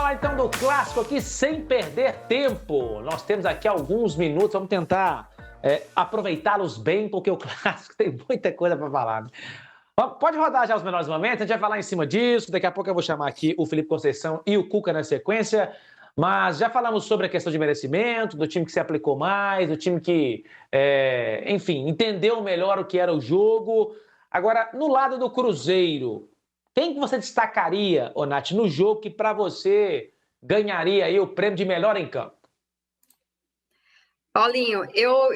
falar então do clássico aqui sem perder tempo. Nós temos aqui alguns minutos, vamos tentar aproveitá-los bem, porque o clássico tem muita coisa para falar. Né? Pode rodar já os melhores momentos, a gente vai falar em cima disso. Daqui a pouco eu vou chamar aqui o Felipe Conceição e o Cuca na sequência. Mas já falamos sobre a questão de merecimento, do time que se aplicou mais, do time que, enfim, entendeu melhor o que era o jogo. Agora, no lado do Cruzeiro, quem que você destacaria, ô Nath, no jogo que para você ganharia aí o prêmio de melhor em campo? Paulinho, eu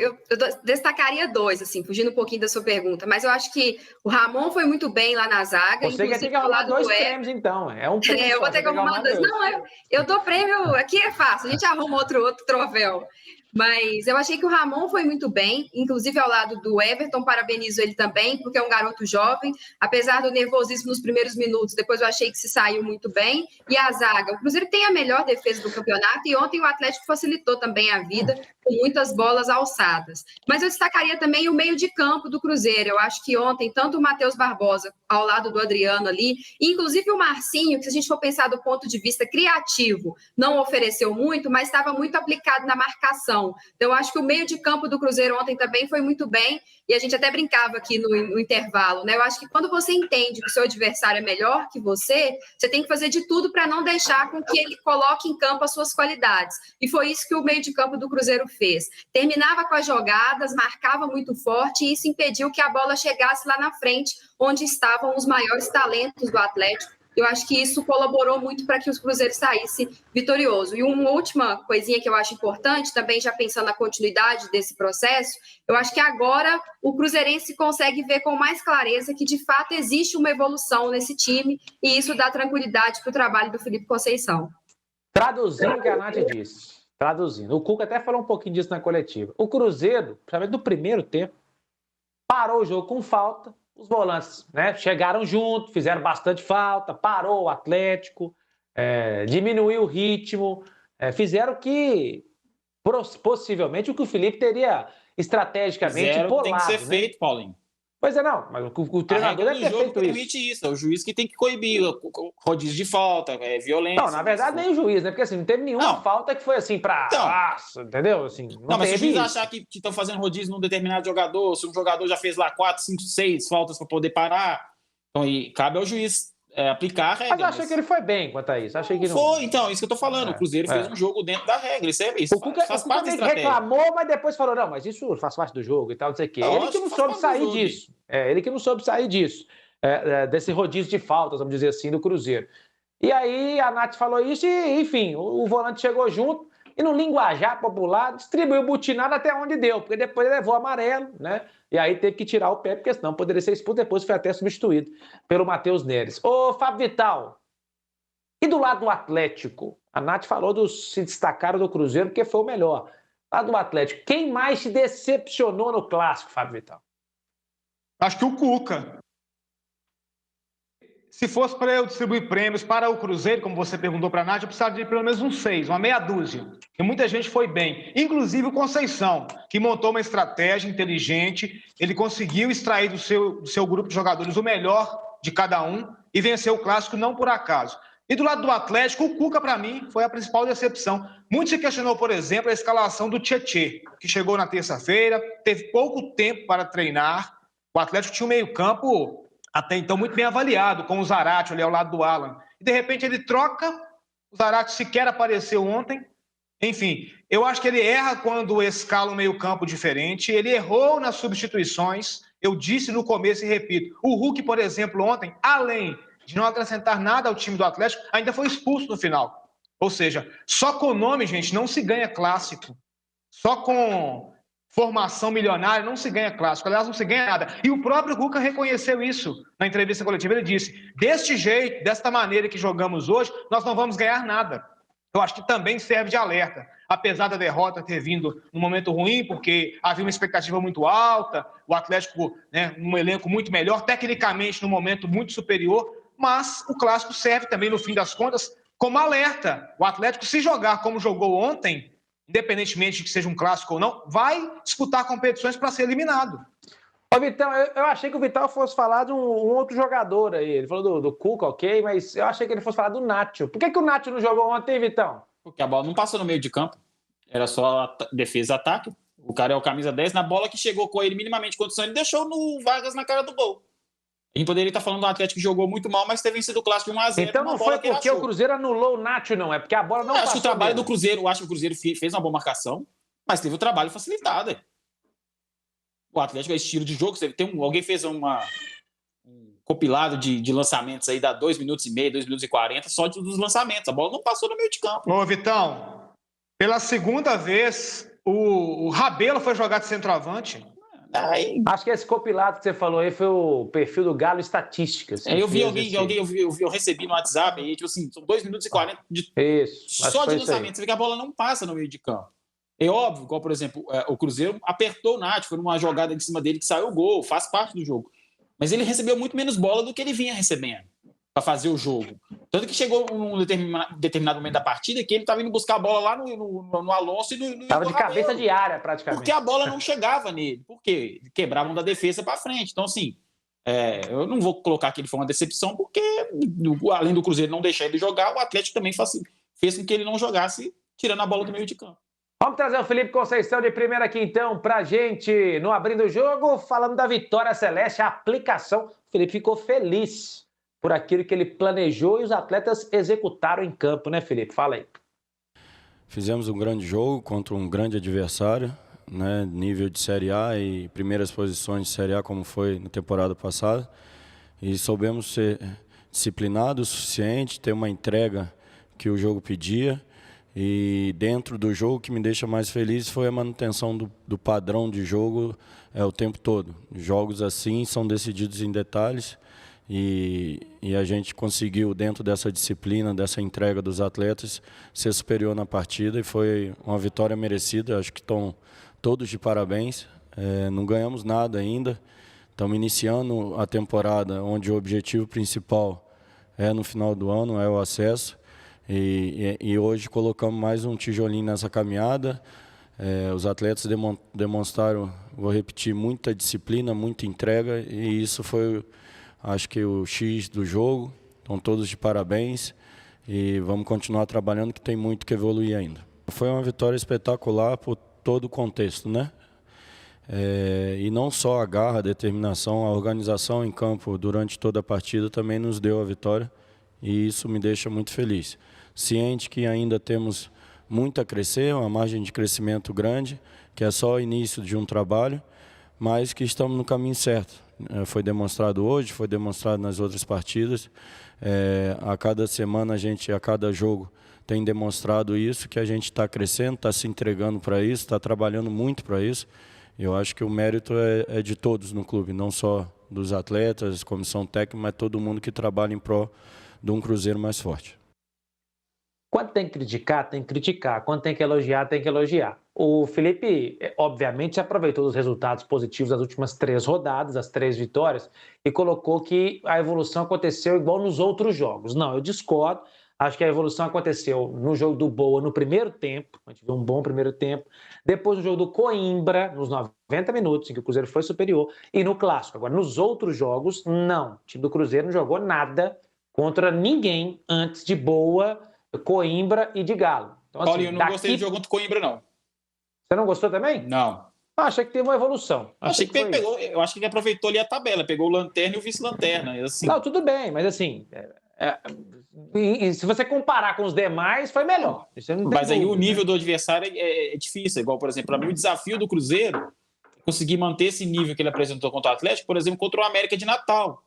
destacaria dois, assim, fugindo um pouquinho da sua pergunta, mas eu acho que o Ramon foi muito bem lá na zaga. Você quer ter que arrumar dois prêmios, então. É um prêmio eu vou ter que arrumar dois. Não, eu dou prêmio, aqui é fácil, a gente arruma outro troféu. Mas eu achei que o Ramon foi muito bem, inclusive ao lado do Everton, parabenizo ele também, porque é um garoto jovem, apesar do nervosismo nos primeiros minutos, depois eu achei que se saiu muito bem. E a zaga, o Cruzeiro tem a melhor defesa do campeonato e ontem o Atlético facilitou também a vida, com muitas bolas alçadas. Mas eu destacaria também o meio de campo do Cruzeiro. Eu acho que ontem, tanto o Matheus Barbosa, ao lado do Adriano ali, e inclusive o Marcinho, que se a gente for pensar do ponto de vista criativo, não ofereceu muito, mas estava muito aplicado na marcação. Então, eu acho que o meio de campo do Cruzeiro ontem também foi muito bem, e a gente até brincava aqui no intervalo, né? Eu acho que quando você entende que o seu adversário é melhor que você tem que fazer de tudo para não deixar com que ele coloque em campo as suas qualidades. E foi isso que o meio de campo do Cruzeiro fez. Terminava com as jogadas, marcava muito forte, e isso impediu que a bola chegasse lá na frente, onde estavam os maiores talentos do Atlético. Eu acho que isso colaborou muito para que o Cruzeiro saísse vitorioso. E uma última coisinha que eu acho importante, também já pensando na continuidade desse processo, eu acho que agora o cruzeirense consegue ver com mais clareza que, de fato, existe uma evolução nesse time, e isso dá tranquilidade para o trabalho do Felipe Conceição. Traduzindo o que a Nath disse, traduzindo, o Cuca até falou um pouquinho disso na coletiva. O Cruzeiro, principalmente no primeiro tempo, parou o jogo com falta. Os volantes, né, chegaram junto, fizeram bastante falta, parou o Atlético, diminuiu o ritmo, fizeram que, possivelmente, o que o Felipe teria estrategicamente polado. Tem que ser feito, Paulinho. Pois é, não, mas o treinador deve ter feito permite isso. É o juiz que tem que coibir rodízio de falta, violência. Não, na verdade, nem o juiz, né? Porque assim, não teve nenhuma falta que foi assim pra... Nossa, entendeu? Assim, não mas se o juiz achar que estão fazendo rodízio num determinado jogador, se um jogador já fez lá 4, 5, 6 faltas para poder parar, então cabe ao juiz aplicar a regra. Mas eu achei que ele foi bem quanto a isso. Achei que não... Foi, então, isso que eu tô falando. O Cruzeiro fez um jogo dentro da regra. Isso faz parte da estratégia. Reclamou, mas depois falou, não, mas isso faz parte do jogo e tal, não sei o quê. Ele que não soube sair disso. Ele que não soube sair disso. Desse rodízio de faltas, vamos dizer assim, do Cruzeiro. E aí a Nath falou isso e, enfim, o volante chegou junto e no linguajar popular distribuiu butinado até onde deu, porque depois ele levou amarelo, né? E aí teve que tirar o pé, porque senão poderia ser expulso, depois foi até substituído pelo Matheus Neres. Ô, Fábio Vital, e do lado do Atlético? A Nath falou dos se destacaram do Cruzeiro, porque foi o melhor. Lá do Atlético, quem mais te decepcionou no Clássico, Fábio Vital? Acho que o Cuca. Se fosse para eu distribuir prêmios para o Cruzeiro, como você perguntou para a Nath, eu precisava de pelo menos uns 6, uma meia dúzia. E muita gente foi bem. Inclusive o Conceição, que montou uma estratégia inteligente. Ele conseguiu extrair do seu grupo de jogadores o melhor de cada um e venceu o Clássico não por acaso. E do lado do Atlético, o Cuca, para mim, foi a principal decepção. Muito se questionou, por exemplo, a escalação do Tietê, que chegou na terça-feira, teve pouco tempo para treinar. O Atlético tinha um meio-campo até então muito bem avaliado, com o Zarate ali ao lado do Alan. E de repente ele troca, o Zarate sequer apareceu ontem. Enfim, eu acho que ele erra quando escala um meio-campo diferente, ele errou nas substituições. Eu disse no começo e repito, o Hulk, por exemplo, ontem, além de não acrescentar nada ao time do Atlético, ainda foi expulso no final. Ou seja, só com o nome, gente, não se ganha clássico. Só com formação milionária não se ganha clássico. Aliás, não se ganha nada. E o próprio Cuca reconheceu isso na entrevista coletiva. Ele disse, deste jeito, desta maneira que jogamos hoje, nós não vamos ganhar nada. Eu acho que também serve de alerta. Apesar da derrota ter vindo num momento ruim, porque havia uma expectativa muito alta, o Atlético, né, um elenco muito melhor, tecnicamente num momento muito superior, mas o clássico serve também, no fim das contas, como alerta. O Atlético, se jogar como jogou ontem, independentemente de que seja um clássico ou não, vai disputar competições para ser eliminado. Ô, Vitão, eu achei que o Vitão fosse falar de um outro jogador aí. Ele falou do Cuca, ok, mas eu achei que ele fosse falar do Nacho. Por que o Nacho não jogou ontem, Vitão? Porque a bola não passou no meio de campo. Era só defesa-ataque. O cara é o camisa 10. Na bola que chegou com ele minimamente condição, ele deixou no Vargas na cara do gol. A gente poderia estar falando do Atlético que jogou muito mal, mas ter vencido o Clássico de 1-0. Então não foi porque o Cruzeiro anulou o Nacho, não. É porque a bola não passou. Acho que o trabalho do Cruzeiro, eu acho que o Cruzeiro fez uma boa marcação, mas teve o trabalho facilitado. O Atlético é estilo de jogo. Alguém fez um compilado de lançamentos aí, dá 2 minutos e meio, 2 minutos e 40, só dos lançamentos. A bola não passou no meio de campo. Ô, Vitão, pela segunda vez, o Rabelo foi jogar de centroavante. Acho que esse compilado que você falou aí foi o perfil do Galo Estatísticas. Eu vi eu recebi no WhatsApp, aí, tipo assim, são 2 minutos e 40 só de lançamento. Você vê que a bola não passa no meio de campo. É óbvio, igual, por exemplo, o Cruzeiro apertou o Nath, foi numa jogada de cima dele que saiu o gol, faz parte do jogo. Mas ele recebeu muito menos bola do que ele vinha recebendo para fazer o jogo. Tanto que chegou num determinado momento da partida que ele estava indo buscar a bola lá no Alonso e no Estava de cabeça de área, praticamente. Porque a bola não chegava nele. Por quê? Quebravam da defesa para frente. Então, assim, eu não vou colocar que ele foi uma decepção, porque além do Cruzeiro não deixar ele jogar, o Atlético também fez com que ele não jogasse tirando a bola do meio de campo. Vamos trazer o Felipe Conceição de primeira aqui, então, pra gente, no Abrindo o Jogo, falando da Vitória Celeste, a aplicação. O Felipe ficou feliz por aquilo que ele planejou e os atletas executaram em campo, né, Felipe? Fala aí. Fizemos um grande jogo contra um grande adversário, né, nível de Série A e primeiras posições de Série A, como foi na temporada passada. E soubemos ser disciplinados o suficiente, ter uma entrega que o jogo pedia. E dentro do jogo, o que me deixa mais feliz foi a manutenção do padrão de jogo o tempo todo. Jogos assim são decididos em detalhes e a gente conseguiu, dentro dessa disciplina, dessa entrega dos atletas, ser superior na partida e foi uma vitória merecida. Acho que estão todos de parabéns. Não ganhamos nada ainda. Estamos iniciando a temporada onde o objetivo principal no final do ano, é o acesso. E hoje colocamos mais um tijolinho nessa caminhada. Os atletas demonstraram, vou repetir, muita disciplina, muita entrega e isso foi, acho que, o X do jogo. Estão todos de parabéns e vamos continuar trabalhando, que tem muito que evoluir ainda. Foi uma vitória espetacular por todo o contexto, né? E não só a garra, a determinação, a organização em campo durante toda a partida também nos deu a vitória e isso me deixa muito feliz. Ciente que ainda temos muito a crescer, uma margem de crescimento grande, que é só o início de um trabalho, mas que estamos no caminho certo. Foi demonstrado hoje, foi demonstrado nas outras partidas. A cada semana, a cada jogo, tem demonstrado isso, que a gente está crescendo, está se entregando para isso, está trabalhando muito para isso. Eu acho que o mérito é de todos no clube, não só dos atletas, comissão técnica, mas todo mundo que trabalha em prol de um Cruzeiro mais forte. Quando tem que criticar, tem que criticar. Quando tem que elogiar, tem que elogiar. O Felipe, obviamente, aproveitou os resultados positivos das últimas 3 rodadas, as 3 vitórias, e colocou que a evolução aconteceu igual nos outros jogos. Não, eu discordo. Acho que a evolução aconteceu no jogo do Boa no primeiro tempo, a gente viu um bom primeiro tempo. Depois no jogo do Coimbra, nos 90 minutos, em que o Cruzeiro foi superior, e no Clássico. Agora, nos outros jogos, não. O time do Cruzeiro não jogou nada contra ninguém antes de Boa, Coimbra e de Galo. Então, assim, Paulinho, eu não gostei do jogo contra o Coimbra, não. Você não gostou também? Não. Achei que teve uma evolução. Eu acho que ele aproveitou ali a tabela, pegou o Lanterna e o Vice-Lanterna. Assim. Não, tudo bem, mas assim, se você comparar com os demais, foi melhor. Mas aí o nível do adversário é difícil. Igual, por exemplo, para mim o desafio do Cruzeiro é conseguir manter esse nível que ele apresentou contra o Atlético, por exemplo, contra o América de Natal.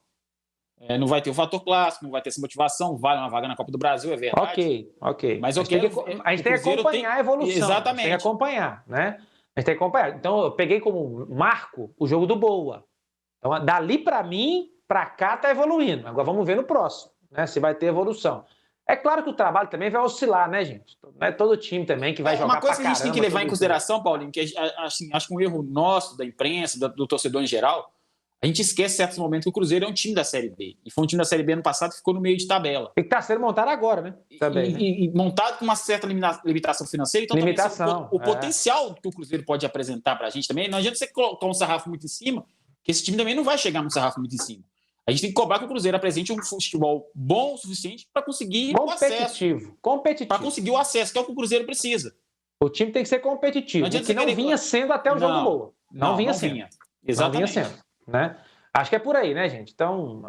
Não vai ter o fator clássico, não vai ter essa motivação, vale uma vaga na Copa do Brasil, é verdade. Ok. Mas a gente tem que acompanhar a evolução. Exatamente. A gente tem que acompanhar, né? A gente tem que acompanhar. Então, eu peguei como marco o jogo do Boa. Então, dali para mim, para cá, tá evoluindo. Agora vamos ver no próximo, né? Se vai ter evolução. É claro que o trabalho também vai oscilar, né, gente? Não é todo time também que vai jogar pra caramba. Uma coisa que a gente tem que levar em consideração, Paulinho, que assim, acho que um erro nosso, da imprensa, do torcedor em geral, a gente esquece em certos momentos que o Cruzeiro é um time da Série B. E foi um time da Série B ano passado que ficou no meio de tabela. E que está sendo montado agora, né? Também, e montado com uma certa limitação financeira. Então, limitação, o potencial que o Cruzeiro pode apresentar para a gente também, não adianta você colocar um sarrafo muito em cima, que esse time também não vai chegar no sarrafo muito em cima. A gente tem que cobrar que o Cruzeiro apresente um futebol bom o suficiente para conseguir o acesso. Competitivo. Para conseguir o acesso, que é o que o Cruzeiro precisa. O time tem que ser competitivo, que não vinha sendo até o jogo do Boa. Não vinha sendo. Exatamente. Não vinha sendo, né? Acho que é por aí, né, gente? Então,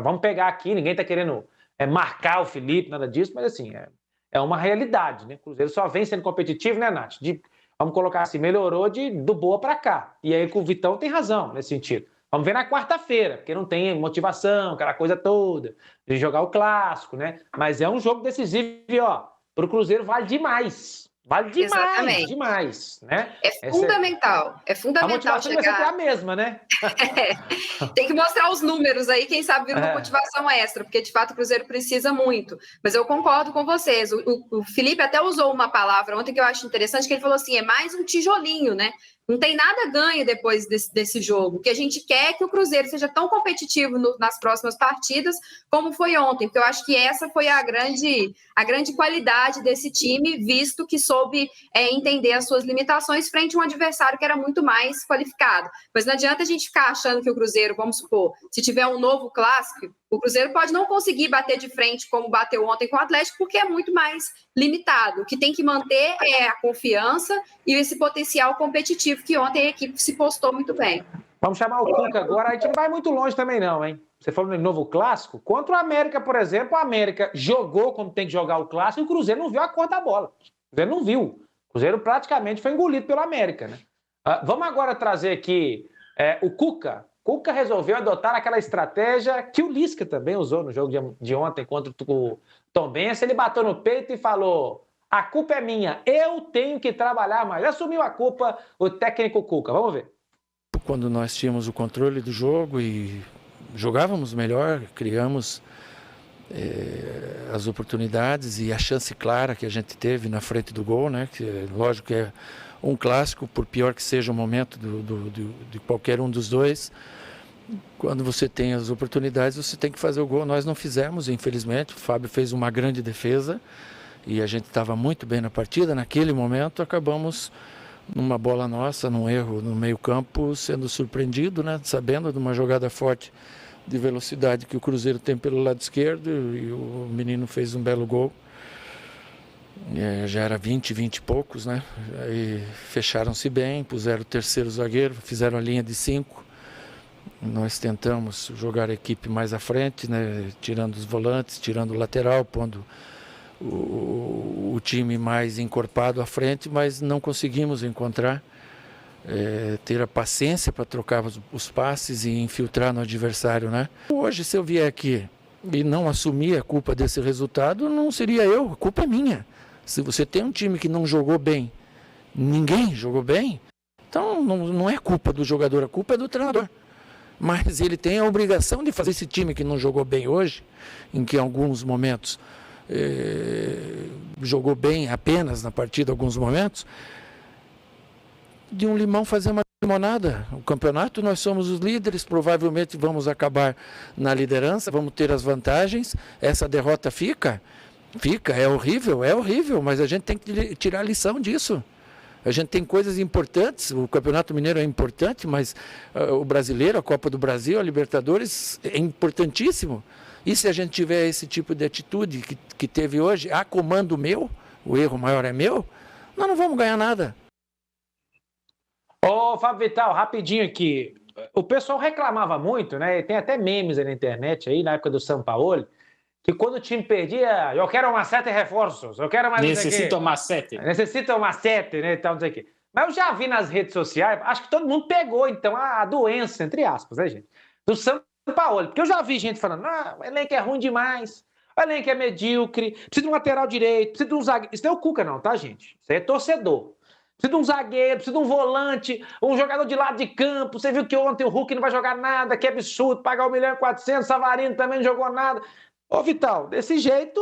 vamos pegar aqui, ninguém está querendo marcar o Felipe, nada disso, mas assim, é uma realidade, né? O Cruzeiro só vem sendo competitivo, né, Nath? Vamos colocar assim, melhorou do Boa para cá. E aí o Vitão tem razão nesse sentido. Vamos ver na quarta-feira, porque não tem motivação, aquela coisa toda, de jogar o clássico, né? Mas é um jogo decisivo e, para o Cruzeiro vale demais. Vale demais, exatamente. Demais, né? É fundamental. É fundamental. A motivação vai ser a mesma, né? Tem que mostrar os números aí, quem sabe vira uma motivação extra, porque de fato o Cruzeiro precisa muito. Mas eu concordo com vocês. O Felipe até usou uma palavra ontem que eu acho interessante, que ele falou assim, é mais um tijolinho, né? Não tem nada ganho depois desse jogo. O que a gente quer é que o Cruzeiro seja tão competitivo nas próximas partidas como foi ontem, porque eu acho que essa foi a grande qualidade desse time, visto que soube entender as suas limitações frente a um adversário que era muito mais qualificado. Mas não adianta a gente ficar achando que o Cruzeiro, vamos supor, se tiver um novo clássico, o Cruzeiro pode não conseguir bater de frente como bateu ontem com o Atlético, porque é muito mais limitado. O que tem que manter é a confiança e esse potencial competitivo que ontem a equipe se postou muito bem. Vamos chamar o Cuca agora. A gente não vai muito longe também não, hein? Você falou no novo clássico. Contra o América, por exemplo, o América jogou como tem que jogar o clássico e o Cruzeiro não viu a cor da bola. O Cruzeiro não viu. O Cruzeiro praticamente foi engolido pelo América, né? Vamos agora trazer aqui o Cuca. Cuca resolveu adotar aquela estratégia que o Lisca também usou no jogo de ontem contra o Tombense. Ele bateu no peito e falou: a culpa é minha, eu tenho que trabalhar mais. Assumiu a culpa o técnico Cuca. Vamos ver. Quando nós tínhamos o controle do jogo e jogávamos melhor, criamos as oportunidades e a chance clara que a gente teve na frente do gol, né? Que, lógico que é um clássico, por pior que seja o momento de qualquer um dos dois. Quando você tem as oportunidades, você tem que fazer o gol. Nós não fizemos, infelizmente. O Fábio fez uma grande defesa e a gente estava muito bem na partida. Naquele momento, acabamos numa bola nossa, num erro no meio-campo, sendo surpreendido, né? Sabendo de uma jogada forte de velocidade que o Cruzeiro tem pelo lado esquerdo e o menino fez um belo gol. Já era 20 e poucos, né? Aí fecharam-se bem, puseram o terceiro zagueiro, fizeram a linha de 5. Nós tentamos jogar a equipe mais à frente, né? Tirando os volantes, tirando o lateral, pondo o time mais encorpado à frente, mas não conseguimos encontrar, ter a paciência para trocar os passes e infiltrar no adversário, né? Hoje, se eu vier aqui e não assumir a culpa desse resultado, não seria eu, a culpa é minha. Se você tem um time que não jogou bem, ninguém jogou bem, então não é culpa do jogador, a culpa é do treinador. Mas ele tem a obrigação de fazer esse time que não jogou bem hoje, em que em alguns momentos jogou bem apenas na partida, alguns momentos, de um limão fazer uma limonada. O campeonato, nós somos os líderes, provavelmente vamos acabar na liderança, vamos ter as vantagens, essa derrota fica, é horrível, mas a gente tem que tirar a lição disso. A gente tem coisas importantes, o Campeonato Mineiro é importante, mas o Brasileiro, a Copa do Brasil, a Libertadores é importantíssimo. E se a gente tiver esse tipo de atitude que teve hoje, a comando meu, o erro maior é meu, nós não vamos ganhar nada. Ô, Fábio Vital, rapidinho aqui. O pessoal reclamava muito, né? Tem até memes aí na internet, aí, na época do Sampaoli, que quando o time perdia, eu quero uma 7 reforços, eu quero mais... Necessito uma 7. Necessita uma 7, né, tal, não sei o quê. Mas eu já vi nas redes sociais, acho que todo mundo pegou, então, a doença, entre aspas, né, gente, do Sampaoli. Porque eu já vi gente falando, o elenco é ruim demais, o elenco é medíocre, precisa de um lateral direito, precisa de um zagueiro. Isso não é o Cuca não, tá, gente? Isso aí é torcedor. Precisa de um zagueiro, precisa de um volante, um jogador de lado de campo. Você viu que ontem o Hulk não vai jogar nada, que absurdo, pagar 1.400.000, Savarino também não jogou nada. Ô, Vital, desse jeito,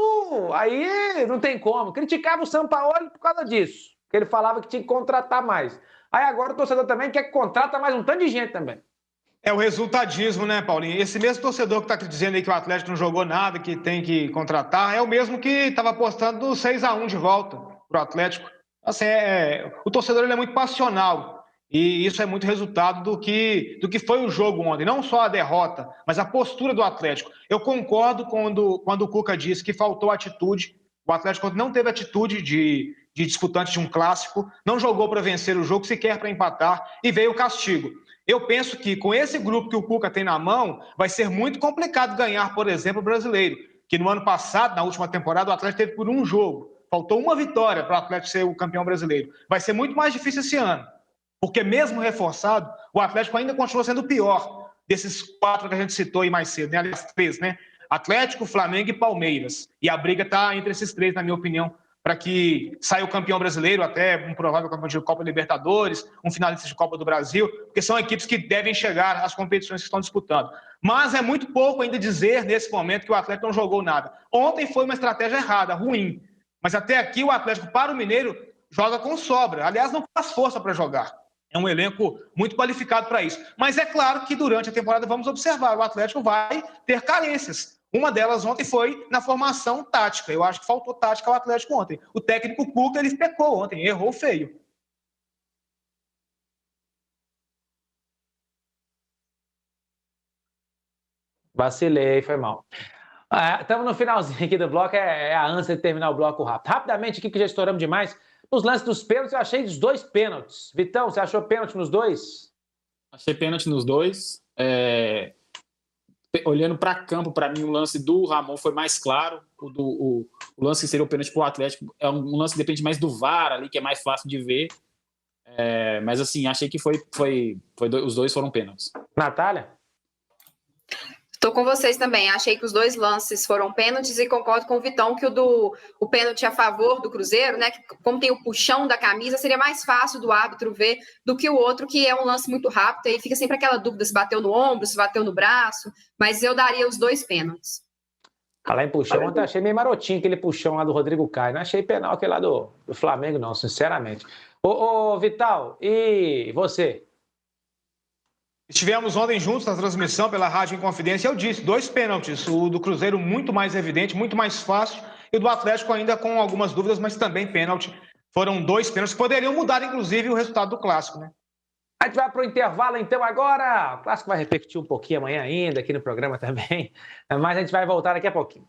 aí não tem como. Criticava o Sampaoli por causa disso, que ele falava que tinha que contratar mais. Aí agora o torcedor também quer que contrata mais um tanto de gente também. É o resultadismo, né, Paulinho? Esse mesmo torcedor que está dizendo aí que o Atlético não jogou nada, que tem que contratar, é o mesmo que estava apostando no 6-1 de volta pro Atlético. Assim, o torcedor ele é muito passional. E isso é muito resultado do que foi o jogo ontem. Não só a derrota, mas a postura do Atlético. Eu concordo quando o Cuca disse que faltou atitude. O Atlético não teve atitude de disputante de um clássico, não jogou para vencer o jogo, sequer para empatar, e veio o castigo. Eu penso que com esse grupo que o Cuca tem na mão, vai ser muito complicado ganhar, por exemplo, o Brasileiro. Que no ano passado, na última temporada, o Atlético teve por um jogo. Faltou uma vitória para o Atlético ser o campeão brasileiro. Vai ser muito mais difícil esse ano. Porque mesmo reforçado, o Atlético ainda continua sendo o pior desses 4 que a gente citou aí mais cedo, né? Aliás, 3, né? Atlético, Flamengo e Palmeiras. E a briga está entre esses 3, na minha opinião, para que saia o campeão brasileiro, até um provável campeão de Copa Libertadores, um finalista de Copa do Brasil, porque são equipes que devem chegar às competições que estão disputando. Mas é muito pouco ainda dizer, nesse momento, que o Atlético não jogou nada. Ontem foi uma estratégia errada, ruim. Mas até aqui o Atlético, para o Mineiro, joga com sobra. Aliás, não faz força para jogar. É um elenco muito qualificado para isso. Mas é claro que durante a temporada vamos observar, o Atlético vai ter carências. Uma delas ontem foi na formação tática. Eu acho que faltou tática ao Atlético ontem. O técnico Cuca, ele pecou ontem, errou feio. Vacilei, foi mal. Estamos no finalzinho aqui do bloco, é a ânsia de terminar o bloco rápido. Rapidamente aqui, que já estouramos demais. Nos lances dos pênaltis, eu achei os 2 pênaltis. Vitão, você achou pênalti nos 2? Achei pênalti nos 2. Olhando para campo, para mim, o lance do Ramon foi mais claro. O lance que seria o pênalti para o Atlético é um lance que depende mais do VAR ali, que é mais fácil de ver. Mas, assim, achei que os 2 foram pênaltis. Natália? Estou com vocês também. Achei que os 2 lances foram pênaltis e concordo com o Vitão que o pênalti a favor do Cruzeiro, né? Que como tem o puxão da camisa, seria mais fácil do árbitro ver do que o outro, que é um lance muito rápido. Aí fica sempre aquela dúvida se bateu no ombro, se bateu no braço. Mas eu daria os 2 pênaltis. Falar em puxão, ontem achei meio marotinho aquele puxão lá do Rodrigo Caio. Não achei penal aquele lá do Flamengo, não, sinceramente. Ô, Vital, e você? Estivemos ontem juntos na transmissão pela Rádio Inconfidência. Eu disse, 2 pênaltis. O do Cruzeiro muito mais evidente, muito mais fácil. E o do Atlético ainda com algumas dúvidas, mas também pênalti. Foram 2 pênaltis que poderiam mudar, inclusive, o resultado do Clássico, né? A gente vai para o intervalo, então, agora. O Clássico vai repercutir um pouquinho amanhã ainda, aqui no programa também. Mas a gente vai voltar daqui a pouquinho.